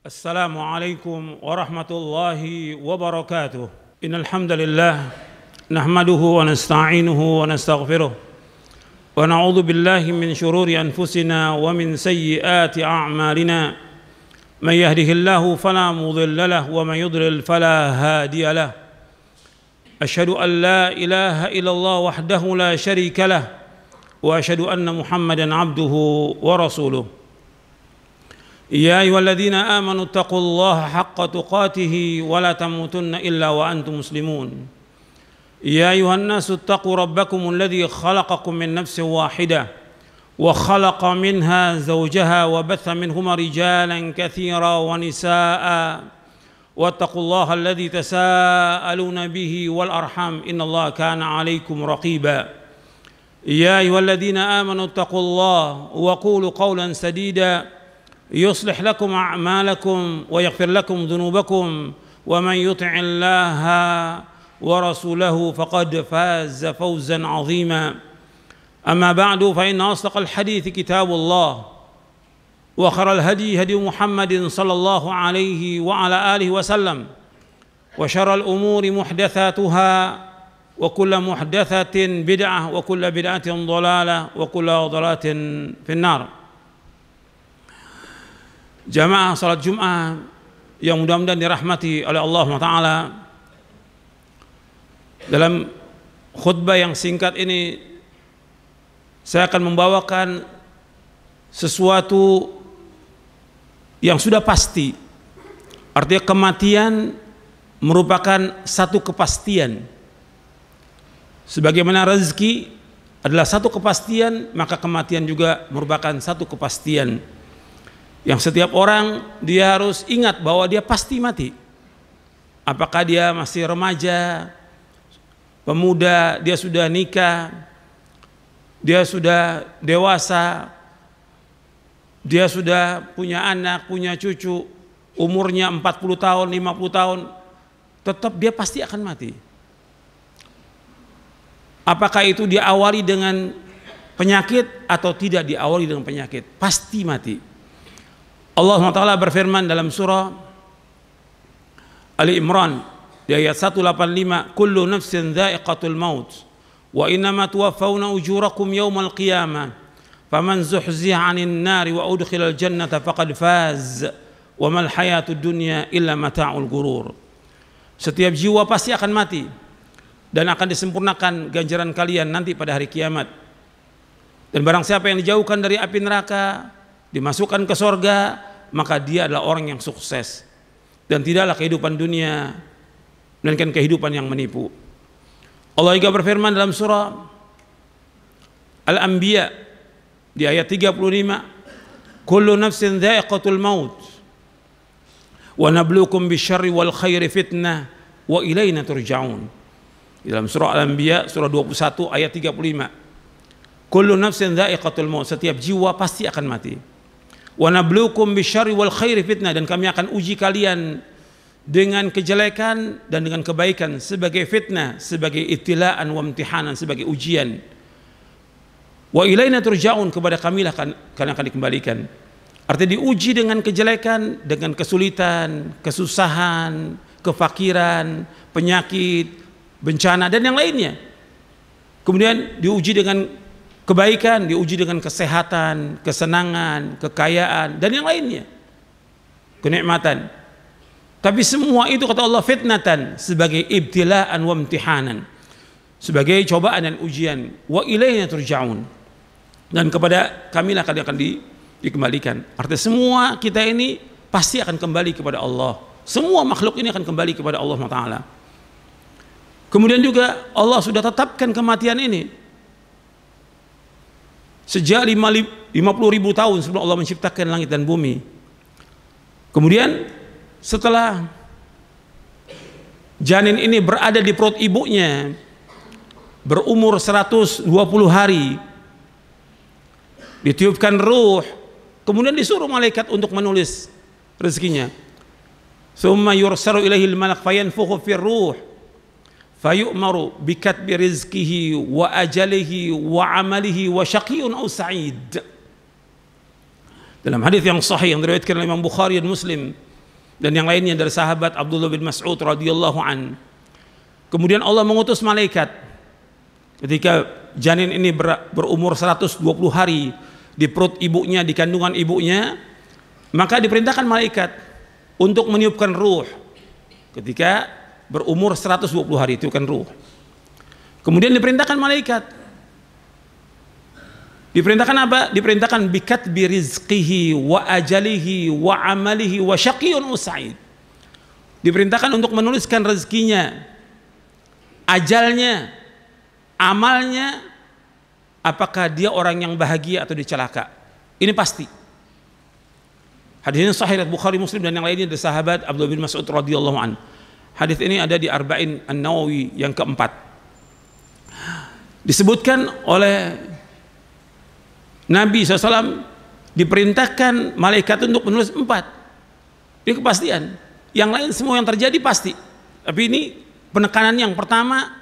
السلام عليكم ورحمة الله وبركاته. إن الحمد لله نحمده ونستعينه ونستغفره ونعوذ بالله من شرور أنفسنا ومن سيئات أعمالنا. من يهده الله فلا مضل له ومن يضلل فلا هادي له. أشهد أن لا إله إلا الله وحده لا شريك له وأشهد أن محمدا عبده ورسوله. يا أيها الذين آمنوا اتقوا الله حق تقاته ولا تموتن إلا وأنتم مسلمون. يا أيها الناس اتقوا ربكم الذي خلقكم من نفس واحدة وخلق منها زوجها وبث منهما رجالا كثيرا ونساء واتقوا الله الذي تساءلون به والأرحام إن الله كان عليكم رقيبا. يا أيها الذين آمنوا اتقوا الله وقولوا قولا سديدا يصلح لكم أعمالكم ويغفر لكم ذنوبكم ومن يطع الله ورسوله فقد فاز فوزا عظيما. أما بعد فإن أصدق الحديث كتاب الله وخير الهدي هدي محمد صلى الله عليه وعلى آله وسلم وشر الأمور محدثاتها وكل محدثة بدعة وكل بدعة ضلالة وكل ضلالة في النار. Jamaah salat Jum'ah yang mudah-mudahan dirahmati oleh Allah SWT, dalam khutbah yang singkat ini saya akan membawakan sesuatu yang sudah pasti. Artinya kematian merupakan satu kepastian. Sebagaimana rezeki adalah satu kepastian, maka kematian juga merupakan satu kepastian yang setiap orang dia harus ingat bahwa dia pasti mati. Apakah dia masih remaja, pemuda, dia sudah nikah, dia sudah dewasa, dia sudah punya anak, punya cucu, umurnya 40 tahun, 50 tahun, tetap dia pasti akan mati. Apakah itu diawali dengan penyakit atau tidak diawali dengan penyakit, pasti mati. Allah SWT berfirman dalam surah Ali Imran di ayat 185, kullu nafsin dha'iqatul maut wa innama tuwaffawna ujurakum yawmal qiyamah faman zuhziha 'anil nari wa udkhilal jannata faqad faz wa mal hayatud dunya illa mata'ul ghurur. Setiap jiwa pasti akan mati dan akan disempurnakan ganjaran kalian nanti pada hari kiamat. Dan barang siapa yang dijauhkan dari api neraka, dimasukkan ke sorga, maka dia adalah orang yang sukses. Dan tidaklah kehidupan dunia melainkan kehidupan yang menipu. Allah juga berfirman dalam surah Al-Anbiya di ayat 35, kullu nafsin dha'iqatul maut wa nabluukum bisyarri wal khairi fitnah wa ilaina turja'un. Dalam surah Al-Anbiya surah 21 ayat 35, kullu nafsin dha'iqatul maut, setiap jiwa pasti akan mati. Wa nabluukum bisyarri wal khairi fitnah, dan kami akan uji kalian dengan kejelekan dan dengan kebaikan sebagai fitnah, sebagai ibtilaan wa imtihanan, sebagai ujian. Wa ilaina turja'un, kepada kamilah kalian akan dikembalikan. Artinya diuji dengan kejelekan, dengan kesulitan, kesusahan, kefakiran, penyakit, bencana dan yang lainnya. Kemudian diuji dengan kebaikan, diuji dengan kesehatan, kesenangan, kekayaan dan yang lainnya, kenikmatan. Tapi semua itu kata Allah fitnatan, sebagai ibtilaan wa imtihanan, sebagai cobaan dan ujian. Wa ilaina turja'un, dan kepada kamilah kalian akan dikembalikan. Artinya semua kita ini pasti akan kembali kepada Allah. Semua makhluk ini akan kembali kepada Allah SWT. Kemudian juga Allah sudah tetapkan kematian ini sejak 50.000 tahun sebelum Allah menciptakan langit dan bumi. Kemudian setelah janin ini berada di perut ibunya berumur 120 hari, ditiupkan ruh, kemudian disuruh malaikat untuk menulis rezekinya. Summa yursalu ilaihil malak fayanfukhu fir ruh fayu'maru bikatbi rizkihi wa ajalihi wa amalihi wa syaqiyun aw sa'id. Dalam hadis yang sahih yang diriwayatkan oleh Imam Bukhari dan Muslim dan yang lainnya dari sahabat Abdullah bin Mas'ud radhiyallahu an. Kemudian Allah mengutus malaikat ketika janin ini berumur 120 hari di perut ibunya, di kandungan ibunya, maka diperintahkan malaikat untuk meniupkan ruh ketika berumur 120 hari, itu kan ruh. Kemudian diperintahkan malaikat, diperintahkan apa? Diperintahkan bikatbi rizqihi wa ajalihi wa amalihi wa syaqiyyun usa'id. Diperintahkan untuk menuliskan rezekinya, ajalnya, amalnya, apakah dia orang yang bahagia atau dicelaka. Ini pasti. Hadis ini sahih riwayat Bukhari, Muslim dan yang lainnya dari sahabat Abdullah bin Mas'ud radhiyallahu an. Hadis ini ada di Arba'in An-Nawawi yang keempat. Disebutkan oleh Nabi SAW diperintahkan malaikat untuk menulis 4. Ini kepastian. Yang lain semua yang terjadi pasti. Tapi ini penekanan yang pertama,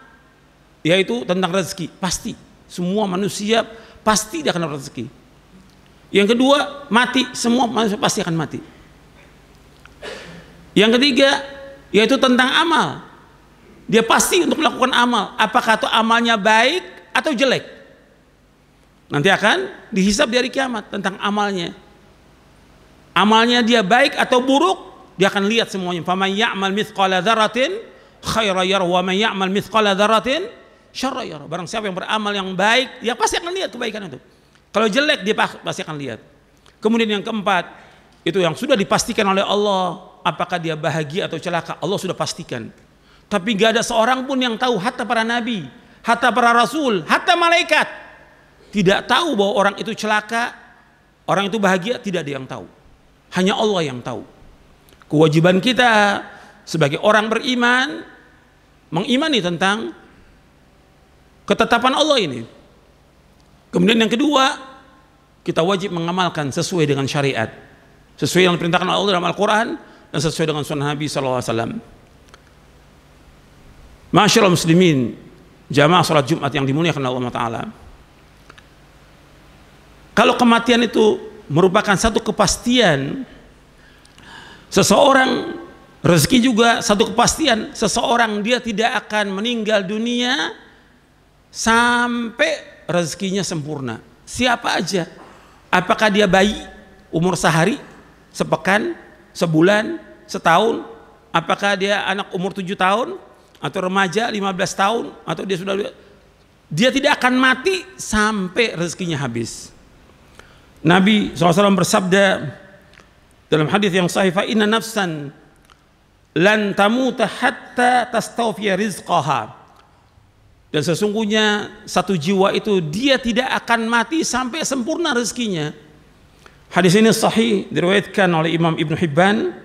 yaitu tentang rezeki. Pasti. Semua manusia pasti dia akan dapat rezeki. Yang kedua, mati. Semua manusia pasti akan mati. Yang ketiga, yaitu tentang amal. Dia pasti untuk melakukan amal. Apakah itu amalnya baik atau jelek? Nanti akan dihisab di hari kiamat tentang amalnya. Amalnya dia baik atau buruk, dia akan lihat semuanya. Faman ya'mal mithqala dzarratin khairan yarah wa man ya'mal mithqala dzarratin syarran yarah. Barang siapa yang beramal yang baik, dia pasti akan lihat kebaikan itu. Kalau jelek, dia pasti akan lihat. Kemudian yang keempat, itu yang sudah dipastikan oleh Allah, apakah dia bahagia atau celaka, Allah sudah pastikan. Tapi gak ada seorang pun yang tahu, hatta para nabi, hatta para rasul, hatta malaikat tidak tahu bahwa orang itu celaka, orang itu bahagia, tidak ada yang tahu. Hanya Allah yang tahu. Kewajiban kita sebagai orang beriman, mengimani tentang ketetapan Allah ini. Kemudian yang kedua, kita wajib mengamalkan sesuai dengan syariat, sesuai yang diperintahkan oleh Allah dalam Al-Quran dan sesuai dengan sunnah Nabi SAW. Masyaallah muslimin, jamaah salat Jumat yang dimuliakan Allah Ta'ala. Kalau kematian itu merupakan satu kepastian, seseorang, rezeki juga satu kepastian, seseorang dia tidak akan meninggal dunia sampai rezekinya sempurna. Siapa aja, apakah dia bayi umur sehari, sepekan, sebulan, setahun, apakah dia anak umur 7 tahun atau remaja 15 tahun, atau dia tidak akan mati sampai rezekinya habis. Nabi SAW bersabda dalam hadis yang sahih, fa inna nafsan lan tamuta hatta tastawfiya rizqaha. Dan sesungguhnya satu jiwa itu dia tidak akan mati sampai sempurna rezekinya. Hadis ini sahih diriwayatkan oleh Imam Ibnu Hibban,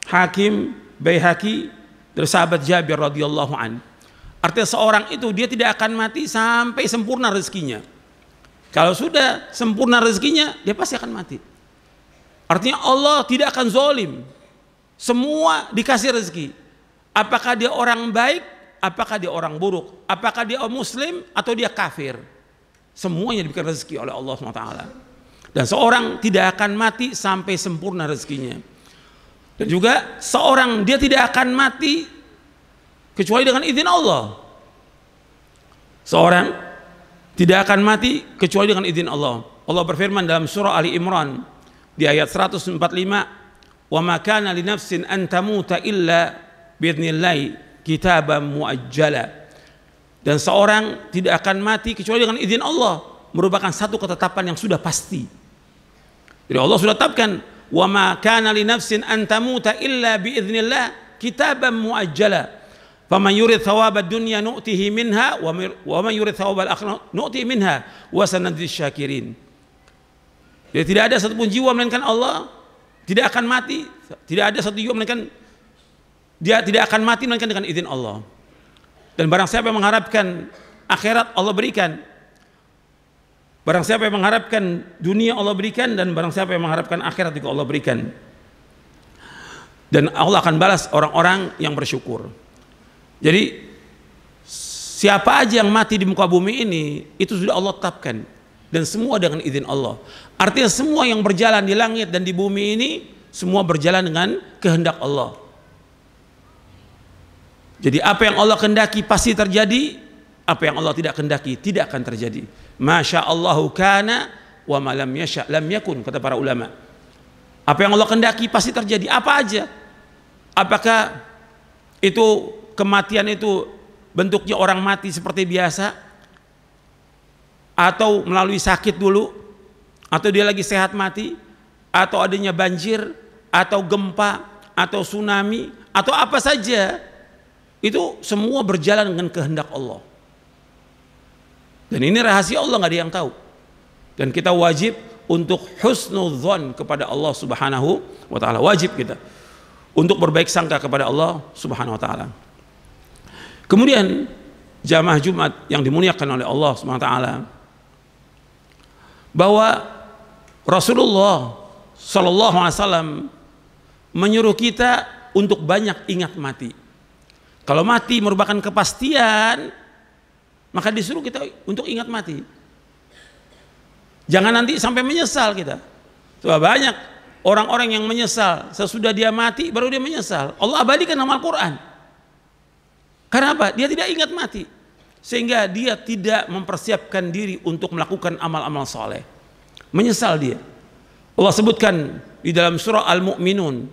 Hakim, Baihaqi dari sahabat Jabir radhiyallahu an. Artinya seorang itu dia tidak akan mati sampai sempurna rezekinya. Kalau sudah sempurna rezekinya, dia pasti akan mati. Artinya Allah tidak akan zalim. Semua dikasih rezeki. Apakah dia orang baik, apakah dia orang buruk, apakah dia muslim atau dia kafir, semuanya diberikan rezeki oleh Allah SWT. Dan seorang tidak akan mati sampai sempurna rezekinya. Dan juga seorang dia tidak akan mati kecuali dengan izin Allah. Seorang tidak akan mati kecuali dengan izin Allah. Allah berfirman dalam surah Ali Imran di ayat 145, "Wa ma kana li nafsin an tamuta illa biidznillah kitaban muajjala." Dan seorang tidak akan mati kecuali dengan izin Allah, merupakan satu ketetapan yang sudah pasti. Jadi Allah sudah tetapkan, "Wa ma kana li nafsin an tamuta illa biidznillah kitaban muajjala." Faman yurid thawabad dunya nu'tihi minha wa man yurid thawabal akhirah nu'tihi minha wa sanadzis syakirin. Jadi tidak ada satupun jiwa melainkan Allah tidak akan mati, tidak ada satu jiwa melainkan dia tidak akan mati melainkan dengan izin Allah. Dan barang siapa yang mengharapkan akhirat, Allah berikan. Barang siapa yang mengharapkan dunia, Allah berikan, dan barang siapa yang mengharapkan akhirat juga Allah berikan. Dan Allah akan balas orang-orang yang bersyukur. Jadi siapa aja yang mati di muka bumi ini itu sudah Allah tetapkan, dan semua dengan izin Allah. Artinya semua yang berjalan di langit dan di bumi ini semua berjalan dengan kehendak Allah. Jadi apa yang Allah kehendaki pasti terjadi, apa yang Allah tidak kehendaki tidak akan terjadi. Masya Allahu kana wa ma lam yasha lam yakun, kata para ulama. Apa yang Allah kehendaki pasti terjadi, apa aja. Apakah itu kematian itu bentuknya orang mati seperti biasa, atau melalui sakit dulu, atau dia lagi sehat mati, atau adanya banjir, atau gempa, atau tsunami, atau apa saja, itu semua berjalan dengan kehendak Allah. Dan ini rahasia Allah, nggak ada yang tahu. Dan kita wajib untuk husnudzon kepada Allah Subhanahu wa taala. Wajib kita untuk berbaik sangka kepada Allah Subhanahu wa taala. Kemudian jamaah Jumat yang dimuliakan oleh Allah Subhanahu wa taala, bahwa Rasulullah sallallahu alaihi wasallam menyuruh kita untuk banyak ingat mati. Kalau mati merupakan kepastian, maka disuruh kita untuk ingat mati. Jangan nanti sampai menyesal kita. Coba banyak orang-orang yang menyesal sesudah dia mati baru dia menyesal. Allah abadikan dalam Al-Quran. Karena apa? Dia tidak ingat mati, sehingga dia tidak mempersiapkan diri untuk melakukan amal-amal soleh. Menyesal dia. Allah sebutkan di dalam surah Al-Mu'minun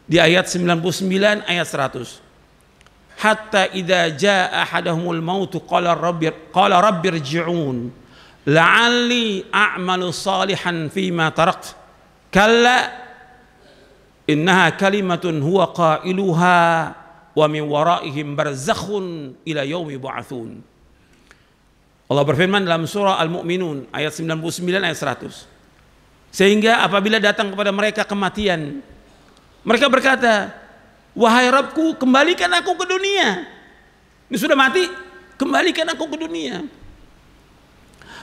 di ayat 99 ayat 100. Hatta idza jaa ahadahumul maut qala rabbirji'un la'alli a'malu salihan fima tarakt kalla innaha kalimatun huwa qailuha wa min waraihim barzakhun ila yaumi yub'atsun. Allah berfirman dalam surah Al-Mu'minun ayat 99 ayat 100. Sehingga apabila datang kepada mereka kematian, mereka berkata, wahai Rabbku, kembalikan aku ke dunia. Ini sudah mati, kembalikan aku ke dunia.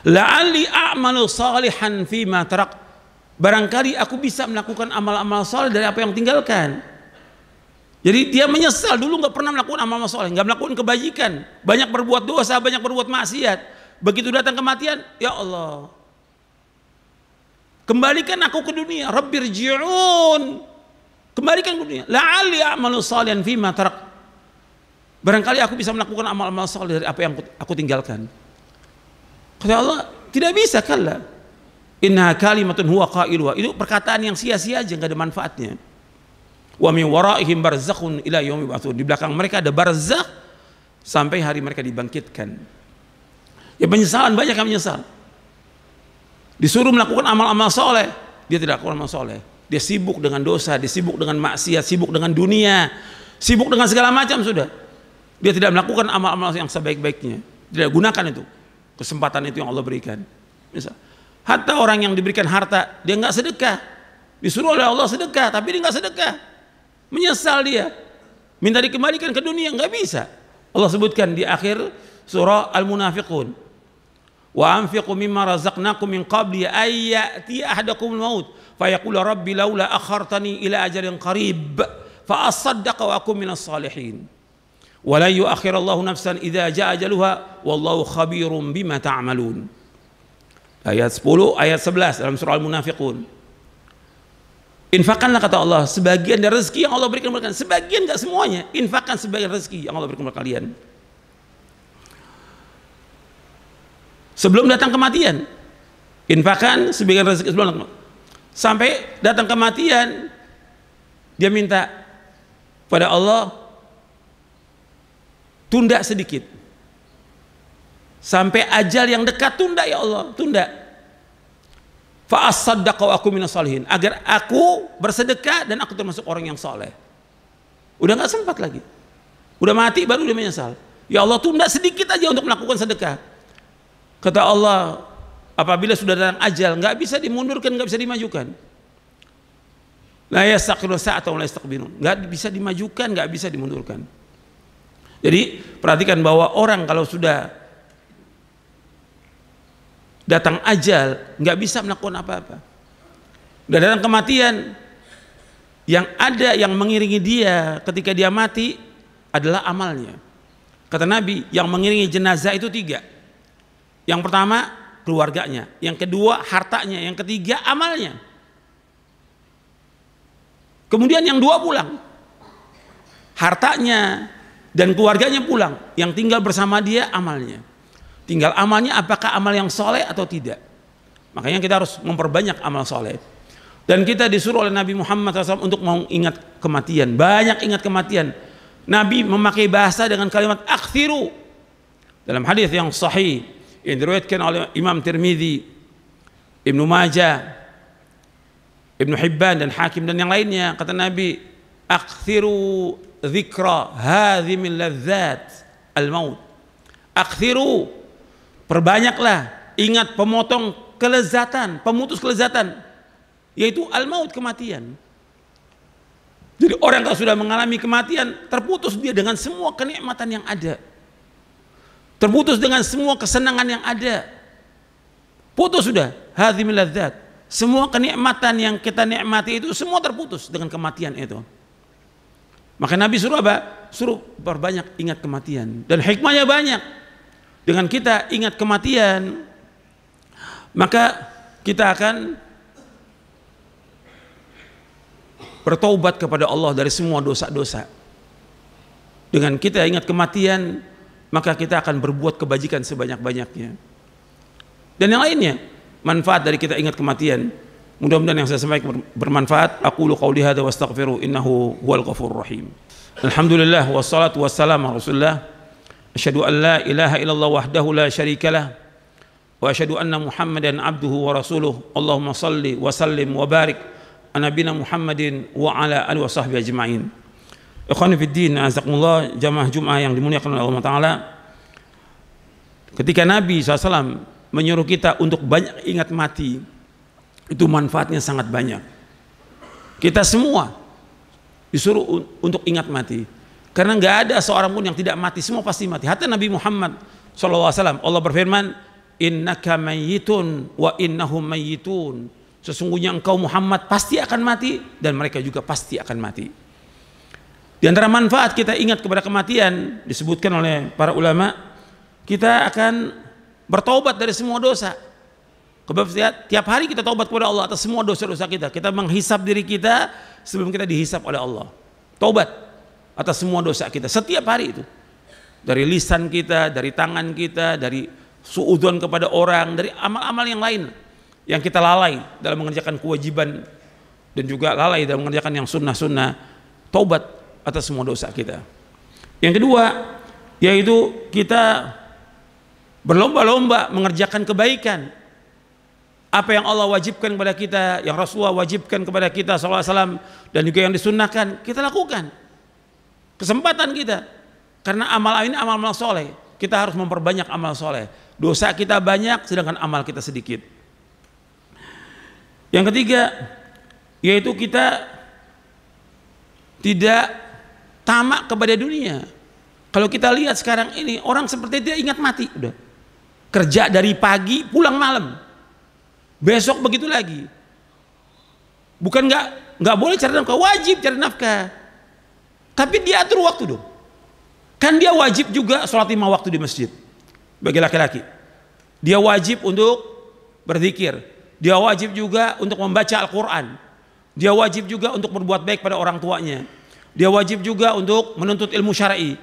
La'alli a'malu salihan fima tarak. Barangkali aku bisa melakukan amal-amal saleh dari apa yang tinggalkan. Jadi dia menyesal, dulu nggak pernah melakukan amal soleh, nggak melakukan kebajikan, banyak berbuat dosa, banyak berbuat maksiat. Begitu datang kematian, ya Allah, kembalikan aku ke dunia. Rabbirji'un, kembalikan ke dunia. La'alli a'malu salihan fima tarak. Barangkali aku bisa melakukan amal-amal soleh dari apa yang aku tinggalkan. Kata Allah, tidak bisa, kalla. Inna kalimatun huwa qailuha. Itu perkataan yang sia-sia aja, nggak ada manfaatnya. Wa min waraihim barzakhun ila yaumi yub'atsun. Di belakang mereka ada barzakh sampai hari mereka dibangkitkan. Ya, penyesalan, banyak yang menyesal. Disuruh melakukan amal-amal soleh, dia tidak lakukan amal soleh. Dia sibuk dengan dosa, dia sibuk dengan maksiat, sibuk dengan dunia, sibuk dengan segala macam sudah. Dia tidak melakukan amal-amal yang sebaik-baiknya. Tidak gunakan itu, kesempatan itu yang Allah berikan. Misal, hatta orang yang diberikan harta, dia nggak sedekah. Disuruh oleh Allah sedekah, tapi dia nggak sedekah. Menyesal dia, minta dikembalikan ke dunia, nggak bisa. Allah sebutkan di akhir surah Al-Munafiqun, wa anfiqu mimma razaqnakum min qabli ay ya'ti ahadakumul maut fayaqulu rabbi laula akhartani ila ajalin qarib fa asaddaqa wa akum minas salihin wa la yu'akhirallahu nafsan idza jaa ajaluha wallahu khabirum bima ta'malun. Ayat 10, ayat 11 dalam surah Al-Munafiqun. Infakkanlah, kata Allah, sebagian dari rezeki yang Allah berikan kepada kalian. Sebagian, gak semuanya. Infakkan sebagian rezeki yang Allah berikan kepada kalian sebelum datang kematian. Infakkan sebagian rezeki sebelum datang kematian. Sampai datang kematian, dia minta pada Allah, tunda sedikit sampai ajal yang dekat, tunda ya Allah, tunda. Fa asaddaqa wa aku minas salihin, agar aku bersedekah dan aku termasuk orang yang saleh. Udah nggak sempat lagi, udah mati baru dia menyesal. Ya Allah, tunda sedikit aja untuk melakukan sedekah. Kata Allah, apabila sudah datang ajal, nggak bisa dimundurkan, nggak bisa dimajukan. La yastaqiru sa'atan wa la yastaqbirun, nggak bisa dimajukan, nggak bisa dimundurkan. Jadi perhatikan bahwa orang kalau sudah datang ajal, nggak bisa melakukan apa-apa. Udah datang kematian, yang ada yang mengiringi dia ketika dia mati adalah amalnya. Kata Nabi, yang mengiringi jenazah itu 3. Yang pertama keluarganya, yang kedua hartanya, yang ketiga amalnya. Kemudian yang dua pulang, hartanya dan keluarganya pulang, yang tinggal bersama dia amalnya. Tinggal amalnya, apakah amal yang soleh atau tidak. Makanya kita harus memperbanyak amal soleh. Dan kita disuruh oleh Nabi Muhammad SAW untuk mengingat kematian, banyak ingat kematian. Nabi memakai bahasa dengan kalimat akthiru. Dalam hadis yang sahih yang diriwayatkan oleh Imam Tirmidzi, Ibnu Majah, Ibnu Hibban dan Hakim dan yang lainnya, kata Nabi, akthiru dzikra hadhimil ladzat al-maut. Akthiru, perbanyaklah ingat pemotong kelezatan, pemutus kelezatan, yaitu al-maut, kematian. Jadi orang kalau sudah mengalami kematian, terputus dia dengan semua kenikmatan yang ada, terputus dengan semua kesenangan yang ada, putus sudah hadhimil ladzat. Semua kenikmatan yang kita nikmati itu semua terputus dengan kematian itu. Maka Nabi suruh apa? Suruh perbanyak ingat kematian. Dan hikmahnya banyak. Dengan kita ingat kematian, maka kita akan bertaubat kepada Allah dari semua dosa-dosa. Dengan kita ingat kematian, maka kita akan berbuat kebajikan sebanyak-banyaknya. Dan yang lainnya, manfaat dari kita ingat kematian. Mudah-mudahan yang saya sampaikan bermanfaat. Aqulu qauli hadza wa astaghfiru innahu huwal ghafurur rahim. Alhamdulillah wassalatu wassalamu ala Rasulillah. Asyhadu an la ilaha illallah wahdahu la syarikalah wa asyhadu anna Muhammadan abduhu wa rasuluh. Allahumma salli wa sallim wa barik ala nabiyina Muhammadin wa ala alihi wa sahbihi ajma'in. Ikhwani fid din, azakumullah, jamaah Jumat yang dimuliakan oleh Allah Taala. Ketika Nabi SAW menyuruh kita untuk banyak ingat mati, itu manfaatnya sangat banyak. Kita semua disuruh untuk ingat mati, karena nggak ada seorang pun yang tidak mati, semua pasti mati. Hatta Nabi Muhammad SAW, Allah berfirman, innaka mayyitun wa innahum mayyitun. Sesungguhnya engkau Muhammad pasti akan mati dan mereka juga pasti akan mati. Di antara manfaat kita ingat kepada kematian, disebutkan oleh para ulama, kita akan bertaubat dari semua dosa. Tiap hari kita taubat kepada Allah atas semua dosa-dosa kita. Kita menghisap diri kita sebelum kita dihisap oleh Allah. Taubat atas semua dosa kita setiap hari itu. Dari lisan kita, dari tangan kita, dari suudzon kepada orang, dari amal-amal yang lain yang kita lalai dalam mengerjakan kewajiban dan juga lalai dalam mengerjakan yang sunnah-sunnah. Taubat atas semua dosa kita. Yang kedua, yaitu kita berlomba-lomba mengerjakan kebaikan. Apa yang Allah wajibkan kepada kita, yang Rasulullah wajibkan kepada kita SAW, dan juga yang disunnahkan, kita lakukan. Kesempatan kita, karena amal ini amal-amal soleh, kita harus memperbanyak amal soleh. Dosa kita banyak, sedangkan amal kita sedikit. Yang ketiga, yaitu kita tidak tamak kepada dunia. Kalau kita lihat sekarang ini, orang seperti dia ingat mati, udah kerja dari pagi pulang malam, besok begitu lagi. Bukan nggak boleh cari nafkah, wajib cari nafkah, tapi dia atur waktu dong. Kan dia wajib juga sholat 5 waktu di masjid bagi laki-laki. Dia wajib untuk berzikir, dia wajib juga untuk membaca Al-Quran, dia wajib juga untuk berbuat baik pada orang tuanya, dia wajib juga untuk menuntut ilmu syar'i,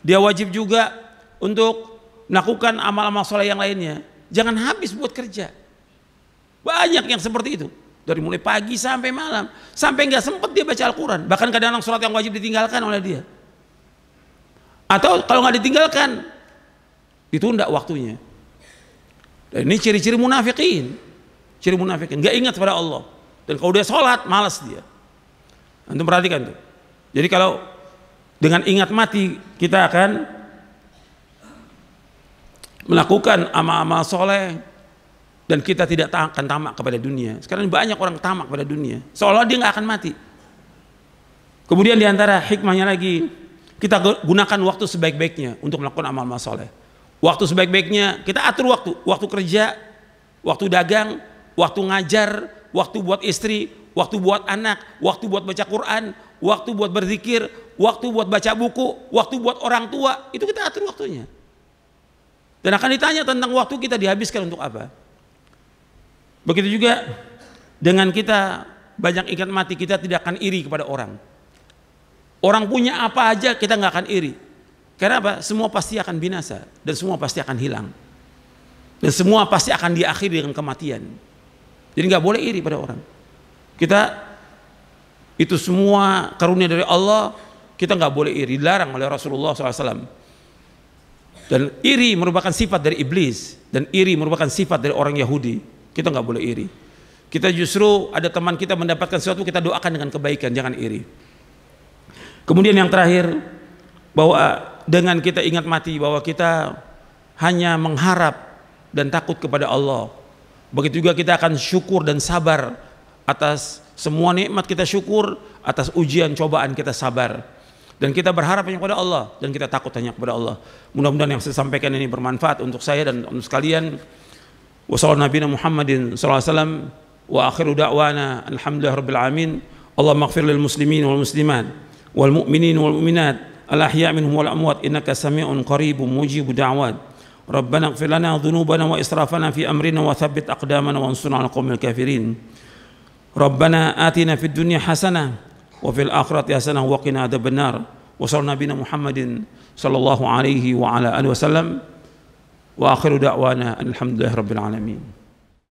dia wajib juga untuk melakukan amal-amal soleh yang lainnya. Jangan habis buat kerja. Banyak yang seperti itu, dari mulai pagi sampai malam, sampai nggak sempat dia baca Al-Quran. Bahkan kadang-kadang sholat yang wajib ditinggalkan oleh dia, atau kalau nggak ditinggalkan ditunda waktunya. Dan ini ciri-ciri munafikin, ciri munafikin, nggak ingat pada Allah. Dan kalau dia sholat malas dia. Antum perhatikan tuh. Jadi kalau dengan ingat mati kita akan melakukan amal-amal soleh dan kita tidak akan tamak kepada dunia. Sekarang banyak orang tamak pada dunia, seolah dia nggak akan mati. Kemudian diantara hikmahnya lagi, kita gunakan waktu sebaik-baiknya untuk melakukan amal-amal soleh. Waktu sebaik-baiknya kita atur waktu kerja, waktu dagang, waktu ngajar, waktu buat istri, waktu buat anak, waktu buat baca Quran, waktu buat berzikir, waktu buat baca buku, waktu buat orang tua. Itu kita atur waktunya. Dan akan ditanya tentang waktu kita dihabiskan untuk apa. Begitu juga dengan kita banyak ingat mati, kita tidak akan iri kepada orang. Orang punya apa aja kita nggak akan iri. Karena apa? Semua pasti akan binasa dan semua pasti akan hilang. Dan semua pasti akan diakhiri dengan kematian. Jadi nggak boleh iri pada orang. Kita itu semua karunia dari Allah, kita nggak boleh iri. Dilarang oleh Rasulullah SAW. Dan iri merupakan sifat dari iblis, dan iri merupakan sifat dari orang Yahudi. Kita nggak boleh iri. Kita justru ada teman kita mendapatkan sesuatu, kita doakan dengan kebaikan, jangan iri. Kemudian yang terakhir, bahwa dengan kita ingat mati, bahwa kita hanya mengharap dan takut kepada Allah. Begitu juga kita akan syukur dan sabar atas semua nikmat, kita syukur atas ujian cobaan, kita sabar. Dan kita berharap hanya kepada Allah dan kita takut hanya kepada Allah. Mudah-mudahan yang saya sampaikan ini bermanfaat untuk saya dan untuk sekalian. Wassallallahu nabiyana Muhammadin sallallahu alaihi wasallam wa akhiru da'wana alhamdulillahirabbil alamin. Allahumma ighfir lil muslimin wal muslimat wal mu'minin wal mu'minat al ahya' minhum wal amwat innaka sami'un qaribun mujibud da'wat. Rabbana ighfir lana dhunubana wa israfana fi amrina wa thabbit aqdamana wansurna 'alal qaumil kafirin. Rabbana atina fid dunya hasanah wa fil akhirati hasanah wa qina adzabannar. Wa sallallahu nabiyana Muhammadin sallallahu alaihi wa ala alihi wasallam wa akhiru da'wana alhamdulillahirabbil alamin.